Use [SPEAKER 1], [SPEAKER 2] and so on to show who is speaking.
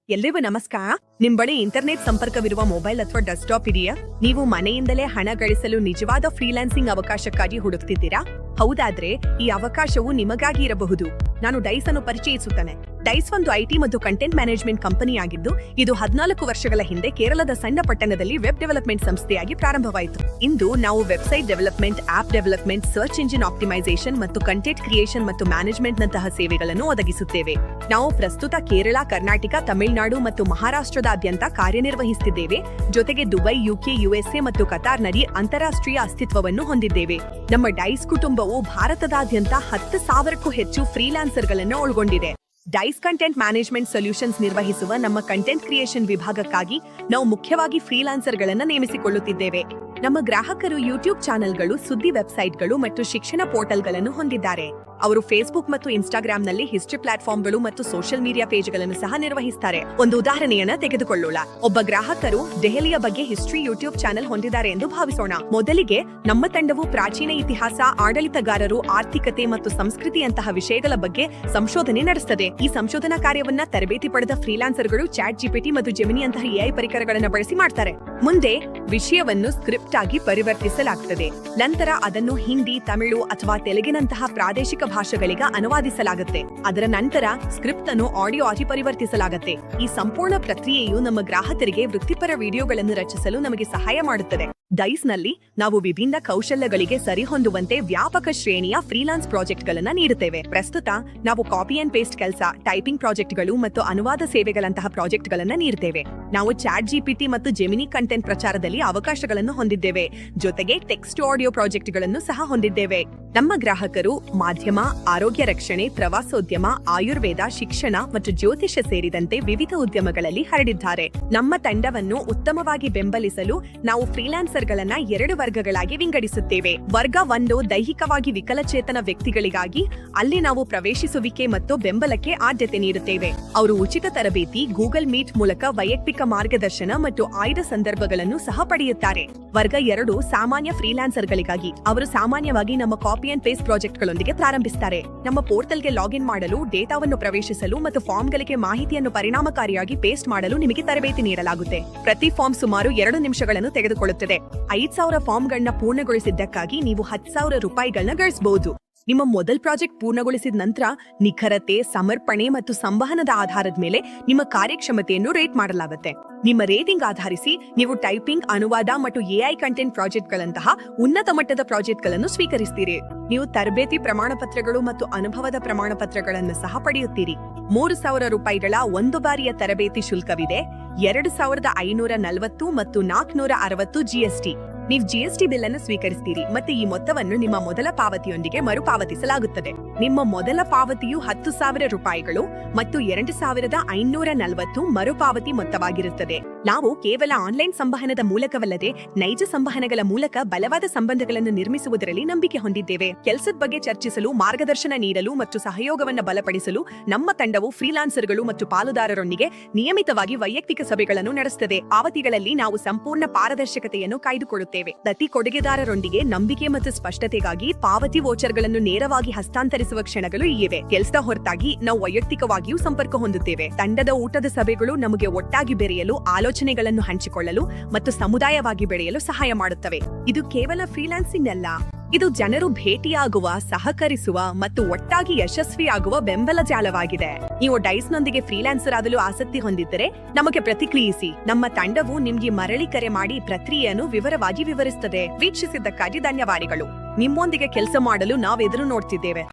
[SPEAKER 1] ಎಲ್ರಿಗೂ ನಮಸ್ಕಾರ. ನಿಮ್ ಬಳಿ ಇಂಟರ್ನೆಟ್ ಸಂಪರ್ಕವಿರುವ ಮೊಬೈಲ್ ಅಥವಾ ಡೆಸ್ಕ್ಟಾಪ್ ಇದೆಯಾ? ನೀವು ಮನೆಯಿಂದಲೇ ಹಣ ಗಳಿಸಲು ನಿಜವಾದ ಫ್ರೀಲಾನ್ಸಿಂಗ್ ಅವಕಾಶಕ್ಕಾಗಿ ಹುಡುಕ್ತಿದ್ದೀರಾ? ಹೌದಾದ್ರೆ ಈ ಅವಕಾಶವು ನಿಮಗಾಗಿ ಇರಬಹುದು. ನಾನು ಡೈಸ್ ಅನ್ನು ಪರಿಚಯಿಸುತ್ತೇನೆ. ಡೈಸ್ ಒಂದು ಐಟಿ ಮತ್ತು ಕಂಟೆಂಟ್ ಮ್ಯಾನೇಜ್ಮೆಂಟ್ ಕಂಪನಿ ಆಗಿದ್ದು, ಇದು 14 ವರ್ಷಗಳ ಹಿಂದೆ ಕೇರಳದ ಸಣ್ಣ ಪಟ್ಟಣದಲ್ಲಿ ವೆಬ್ ಡೆವಲಪ್ಮೆಂಟ್ ಸಂಸ್ಥೆಯಾಗಿ ಪ್ರಾರಂಭವಾಯಿತು. ಇಂದು ನಾವು website development, app development, search engine optimisation ಮತ್ತು ಕಂಟೆಂಟ್ ಕ್ರಿಯೇಷನ್ ಮತ್ತು ಮ್ಯಾನೇಜ್ಮೆಂಟ್ ನಂತಹ ಸೇವೆಗಳನ್ನು ಒದಗಿಸುತ್ತೇವೆ. ನಾವು ಪ್ರಸ್ತುತ ಕೇರಳ, ಕರ್ನಾಟಕ, ತಮಿಳುನಾಡು ಮತ್ತು ಮಹಾರಾಷ್ಟ್ರದಾದ್ಯಂತ ಕಾರ್ಯನಿರ್ವಹಿಸುತ್ತಿದ್ದೇವೆ. ಜೊತೆಗೆ ದುಬೈ, ಯುಕೆ, ಯುಎಸ್ಎ ಮತ್ತು ಕತಾರ್ನಲ್ಲಿ ಅಂತಾರಾಷ್ಟ್ರೀಯ ಅಸ್ತಿತ್ವವನ್ನು ಹೊಂದಿದ್ದೇವೆ. ನಮ್ಮ ಡೈಸ್ ಕುಟುಂಬವು ಭಾರತದಾದ್ಯಂತ 10,000ಕ್ಕೂ ಹೆಚ್ಚು ಫ್ರೀಲಾನ್ಸರ್ಗಳನ್ನು ಒಳಗೊಂಡಿದೆ. ಡೈಸ್ ಕಂಟೆಂಟ್ ಮ್ಯಾನೇಜ್ಮೆಂಟ್ ಸೊಲ್ಯೂಷನ್ಸ್ ನಿರ್ವಹಿಸುವ ನಮ್ಮ ಕಂಟೆಂಟ್ ಕ್ರಿಯೇಷನ್ ವಿಭಾಗಕ್ಕಾಗಿ ನಾವು ಮುಖ್ಯವಾಗಿ ಫ್ರೀಲಾನ್ಸರ್ಗಳನ್ನು ನೇಮಿಸಿಕೊಳ್ಳುತ್ತಿದ್ದೇವೆ. ನಮ್ಮ ಗ್ರಾಹಕರು ಯೂಟ್ಯೂಬ್ ಚಾನೆಲ್ಗಳು, ಸುದ್ದಿ ವೆಬ್ಸೈಟ್ಗಳು ಮತ್ತು ಶಿಕ್ಷಣ ಪೋರ್ಟಲ್ಗಳನ್ನು ಹೊಂದಿದ್ದಾರೆ. ಅವರು ಫೇಸ್ಬುಕ್ ಮತ್ತು ಇನ್ಸ್ಟಾಗ್ರಾಂನಲ್ಲಿ ಹಿಸ್ಟ್ರಿ ಪ್ಲಾಟ್ಫಾರ್ಮ್ಗಳು ಮತ್ತು ಸೋಷಿಯಲ್ ಮೀಡಿಯಾ ಪೇಜ್ಗಳನ್ನು ಸಹ ನಿರ್ವಹಿಸುತ್ತಾರೆ. ಒಂದು ಉದಾಹರಣೆಯನ್ನ ತೆಗೆದುಕೊಳ್ಳೋಣ. ಒಬ್ಬ ಗ್ರಾಹಕರು ದೆಹಲಿಯ ಬಗ್ಗೆ ಹಿಸ್ಟ್ರಿ ಯೂಟ್ಯೂಬ್ ಚಾನೆಲ್ ಹೊಂದಿದ್ದಾರೆ ಎಂದು ಭಾವಿಸೋಣ. ಮೊದಲಿಗೆ ನಮ್ಮ ತಂಡವು ಪ್ರಾಚೀನ ಇತಿಹಾಸ, ಆಡಳಿತಗಾರರು, ಆರ್ಥಿಕತೆ ಮತ್ತು ಸಂಸ್ಕೃತಿಯಂತಹ ವಿಷಯಗಳ ಬಗ್ಗೆ ಸಂಶೋಧನೆ ನಡೆಸುತ್ತದೆ. ಈ ಸಂಶೋಧನಾ ಕಾರ್ಯವನ್ನ ತರಬೇತಿ ಪಡೆದ ಫ್ರೀಲಾನ್ಸರ್ಗಳು ಚಾಟ್ ಜಿಪಿಟಿ ಮತ್ತು ಜೆಮಿನಿ ಅಂತಹ ಎಐ ಪರಿಕರಗಳನ್ನು ಬಳಸಿ ಮಾಡ್ತಾರೆ. ಮುಂದೆ ವಿಷಯವನ್ನು ಸ್ಕ್ರಿಪ್ಟ್ ಆಗಿ ಪರಿವರ್ತಿಸಲಾಗುತ್ತದೆ. ನಂತರ ಅದನ್ನು ಹಿಂದಿ, ತಮಿಳು ಅಥವಾ ತೆಲುಗಿನಂತಹ ಪ್ರಾದೇಶಿಕ ಭಾಷೆಗಳಿಗೆ ಅನುವಾದಿಸಲಾಗುತ್ತೆ. ಅದರ ನಂತರ ಸ್ಕ್ರಿಪ್ಟ್ ಅನ್ನು ಆಡಿಯೋ ಆಗಿ ಪರಿವರ್ತಿಸಲಾಗುತ್ತೆ. ಈ ಸಂಪೂರ್ಣ ಪ್ರಕ್ರಿಯೆಯು ನಮ್ಮ ಗ್ರಾಹಕರಿಗೆ ವೃತ್ತಿಪರ ವಿಡಿಯೋಗಳನ್ನು ರಚಿಸಲು ನಮಗೆ ಸಹಾಯ ಮಾಡುತ್ತದೆ. ಡೈಸ್ ನಲ್ಲಿ ನಾವು ವಿಭಿನ್ನ ಕೌಶಲ್ಯಗಳಿಗೆ ಸರಿಹೊಂದುವಂತೆ ವ್ಯಾಪಕ ಶ್ರೇಣಿಯ ಫ್ರೀಲಾನ್ಸ್ ಪ್ರಾಜೆಕ್ಟ್ ಗಳನ್ನ ನೀಡುತ್ತೇವೆ. ಪ್ರಸ್ತುತ ನಾವು ಕಾಪಿ ಅಂಡ್ ಪೇಸ್ಟ್ ಕೆಲಸ, ಟೈಪಿಂಗ್ ಪ್ರಾಜೆಕ್ಟ್ಗಳು ಮತ್ತು ಅನುವಾದ ಸೇವೆಗಳಂತಹ ಪ್ರಾಜೆಕ್ಟ್ ಗಳನ್ನ ನೀಡುತ್ತೇವೆ. ನಾವು ಚಾಟ್ ಜಿಪಿಟಿ ಮತ್ತು ಜೆಮಿನಿ ಕಂಟೆಂಟ್ ಪ್ರಚಾರದಲ್ಲಿ ಅವಕಾಶಗಳನ್ನು ಹೊಂದಿದ್ದೇವೆ. ಜೊತೆಗೆ ಟೆಕ್ಸ್ಟ್ ಆಡಿಯೋ ಪ್ರಾಜೆಕ್ಟ್ ಗಳನ್ನು ಸಹ ಹೊಂದಿದ್ದೇವೆ. ನಮ್ಮ ಗ್ರಾಹಕರು ಮಾಧ್ಯಮ, ಆರೋಗ್ಯ ರಕ್ಷಣೆ, ಪ್ರವಾಸೋದ್ಯಮ, ಆಯುರ್ವೇದ, ಶಿಕ್ಷಣ ಮತ್ತು ಜ್ಯೋತಿಷ್ಯ ಸೇರಿದಂತೆ ವಿವಿಧ ಉದ್ಯಮಗಳಲ್ಲಿ ಹರಡಿದ್ದಾರೆ. ನಮ್ಮ ತಂಡವನ್ನು ಉತ್ತಮವಾಗಿ ಬೆಂಬಲಿಸಲು ನಾವು ಫ್ರೀಲಾನ್ಸರ್ ಗಳನ್ನ 2 ವರ್ಗಗಳಾಗಿ ವಿಂಗಡಿಸುತ್ತೇವೆ. ವರ್ಗ 1 ದೈಹಿಕವಾಗಿ ವಿಕಲಚೇತನ ವ್ಯಕ್ತಿಗಳಿಗಾಗಿ. ಅಲ್ಲಿ ನಾವು ಪ್ರವೇಶಿಸುವಿಕೆ ಮತ್ತು ಬೆಂಬಲಕ್ಕೆ ಆದ್ಯತೆ ನೀಡುತ್ತೇವೆ. ಅವರು ಉಚಿತ ತರಬೇತಿ, ಗೂಗಲ್ ಮೀಟ್ ಮೂಲಕ ವೈಯಕ್ತಿಕ ಮಾರ್ಗದರ್ಶನ ಮತ್ತು ಆಯ್ದ ಸಂದರ್ಭಗಳನ್ನು ಸಹ ಪಡೆಯುತ್ತಾರೆ. ವರ್ಗ 2 ಸಾಮಾನ್ಯ ಫ್ರೀಲಾನ್ಸರ್ಗಳಿಗಾಗಿ. ಅವರು ಸಾಮಾನ್ಯವಾಗಿ ನಮ್ಮ ಕಾಪಿ ಅಂಡ್ ಪೇಸ್ಟ್ ಪ್ರಾಜೆಕ್ಟ್ ಗಳೊಂದಿಗೆ ಪ್ರಾರಂಭಿಸುತ್ತಾರೆ. ನಮ್ಮ ಪೋರ್ಟಲ್ಗೆ ಲಾಗಿನ್ ಮಾಡಲು, ಡೇಟಾವನ್ನು ಪ್ರವೇಶಿಸಲು ಮತ್ತು ಫಾರ್ಮ್ಗಳಿಗೆ ಮಾಹಿತಿಯನ್ನು ಪರಿಣಾಮಕಾರಿಯಾಗಿ ಪೇಸ್ಟ್ ಮಾಡಲು ನಿಮಗೆ ತರಬೇತಿ ನೀಡಲಾಗುತ್ತೆ. ಪ್ರತಿ ಫಾರ್ಮ್ ಸುಮಾರು 2 ನಿಮಿಷಗಳನ್ನು ತೆಗೆದುಕೊಳ್ಳುತ್ತದೆ. 5,000 ಫಾರ್ಮ್ಗಳನ್ನ ಪೂರ್ಣಗೊಳಿಸಿದ್ದಕ್ಕಾಗಿ ನೀವು 10,000 ರೂಪಾಯಿಗಳನ್ನ ಗಳಿಸಬಹುದು. ನಿಮ್ಮ ಮೊದಲ ಪ್ರಾಜೆಕ್ಟ್ ಪೂರ್ಣಗೊಳಿಸಿದ ನಂತರ ನಿಖರತೆ, ಸಮರ್ಪಣೆ ಮತ್ತು ಸಂವಹನದ ಆಧಾರದ ಮೇಲೆ ನಿಮ್ಮ ಕಾರ್ಯಕ್ಷಮತೆಯನ್ನು ರೇಟ್ ಮಾಡಲಾಗುತ್ತೆ. ನಿಮ್ಮ ರೇಟಿಂಗ್ ಆಧರಿಸಿ ನೀವು ಟೈಪಿಂಗ್, ಅನುವಾದ ಮತ್ತು ಎಐ ಕಂಟೆಂಟ್ ಪ್ರಾಜೆಕ್ಟ್ಗಳಂತಹ ಉನ್ನತ ಮಟ್ಟದ ಪ್ರಾಜೆಕ್ಟ್ಗಳನ್ನು ಸ್ವೀಕರಿಸುತ್ತೀರಿ. ನೀವು ತರಬೇತಿ ಪ್ರಮಾಣಪತ್ರಗಳು ಮತ್ತು ಅನುಭವದ ಪ್ರಮಾಣಪತ್ರಗಳನ್ನು ಸಹ ಪಡೆಯುತ್ತೀರಿ. 3,000 ರೂಪಾಯಿಗಳ 1 ಬಾರಿಯ ತರಬೇತಿ ಶುಲ್ಕವಿದೆ. 2,540 ಮತ್ತು 460 ಜಿಎಸ್ಟಿ. ನೀವು ಜಿಎಸ್ಟಿ ಬಿಲ್ ಅನ್ನು ಸ್ವೀಕರಿಸುತ್ತೀರಿ ಮತ್ತು ಈ ಮೊತ್ತವನ್ನು ನಿಮ್ಮ ಮೊದಲ ಪಾವತಿಯೊಂದಿಗೆ ಮರುಪಾವತಿಸಲಾಗುತ್ತದೆ. ನಿಮ್ಮ ಮೊದಲ ಪಾವತಿಯು 10,000 ರೂಪಾಯಿಗಳು ಮತ್ತು 2,540 ಮರುಪಾವತಿ ಮೊತ್ತವಾಗಿರುತ್ತದೆ. ನಾವು ಕೇವಲ ಆನ್ಲೈನ್ ಸಂವಹನದ ಮೂಲಕವಲ್ಲದೆ ನೈಜ ಸಂವಹನಗಳ ಮೂಲಕ ಬಲವಾದ ಸಂಬಂಧಗಳನ್ನು ನಿರ್ಮಿಸುವುದರಲ್ಲಿ ನಂಬಿಕೆ ಹೊಂದಿದ್ದೇವೆ. ಕೆಲಸದ ಬಗ್ಗೆ ಚರ್ಚಿಸಲು, ಮಾರ್ಗದರ್ಶನ ನೀಡಲು ಮತ್ತು ಸಹಯೋಗವನ್ನು ಬಲಪಡಿಸಲು ನಮ್ಮ ತಂಡವು ಫ್ರೀಲಾನ್ಸರ್ಗಳು ಮತ್ತು ಪಾಲುದಾರರೊಂದಿಗೆ ನಿಯಮಿತವಾಗಿ ವೈಯಕ್ತಿಕ ಸಭೆಗಳನ್ನು ನಡೆಸುತ್ತದೆ. ಪಾವತಿಗಳಲ್ಲಿ ನಾವು ಸಂಪೂರ್ಣ ಪಾರದರ್ಶಕತೆಯನ್ನು ಕಾಯ್ದುಕೊಳ್ಳುತ್ತೇವೆ. ಪ್ರತಿ ಕೊಡುಗೆದಾರರೊಂದಿಗೆ ನಂಬಿಕೆ ಮತ್ತು ಸ್ಪಷ್ಟತೆಗಾಗಿ ಪಾವತಿ ವೋಚರ್ಗಳನ್ನು ನೇರವಾಗಿ ಹಸ್ತಾಂತರಿಸುವ ಕ್ಷಣಗಳು ಇವೆ. ಕೆಲಸದ ಹೊರತಾಗಿ ನಾವು ವೈಯಕ್ತಿಕವಾಗಿಯೂ ಸಂಪರ್ಕ ಹೊಂದುತ್ತೇವೆ. ತಂಡದ ಊಟದ ಸಭೆಗಳು ನಮಗೆ ಒಟ್ಟಾಗಿ ಬೆರೆಯಲು, ಆಲೋಚನೆಗಳನ್ನು ಹಂಚಿಕೊಳ್ಳಲು ಮತ್ತು ಸಮುದಾಯವಾಗಿ ಬೆಳೆಯಲು ಸಹಾಯ ಮಾಡುತ್ತವೆ. ಇದು ಕೇವಲ ಫ್ರೀಲಾನ್ಸಿಂಗ್ ಅಲ್ಲ, ಇದು ಜನರು ಭೇಟಿಯಾಗುವ, ಸಹಕರಿಸುವ ಮತ್ತು ಒಟ್ಟಾಗಿ ಯಶಸ್ವಿಯಾಗುವ ಬೆಂಬಲ ಜಾಲವಾಗಿದೆ. ನೀವು ಡೈಸ್ ನೊಂದಿಗೆ ಫ್ರೀಲಾನ್ಸರ್ ಆಗಲು ಆಸಕ್ತಿ ಹೊಂದಿದ್ದರೆ ನಮಗೆ ಪ್ರತಿಕ್ರಿಯಿಸಿ. ನಮ್ಮ ತಂಡವು ನಿಮಗೆ ಮರಳಿ ಕರೆ ಮಾಡಿ ಪ್ರಕ್ರಿಯೆಯನ್ನು ವಿವರವಾಗಿ ವಿವರಿಸುತ್ತದೆ. ವೀಕ್ಷಿಸಿದ್ದಕ್ಕಾಗಿ ಧನ್ಯವಾದಗಳು. ನಿಮ್ಮೊಂದಿಗೆ ಕೆಲಸ ಮಾಡಲು ನಾವು ಎದುರು ನೋಡ್ತಿದ್ದೇವೆ.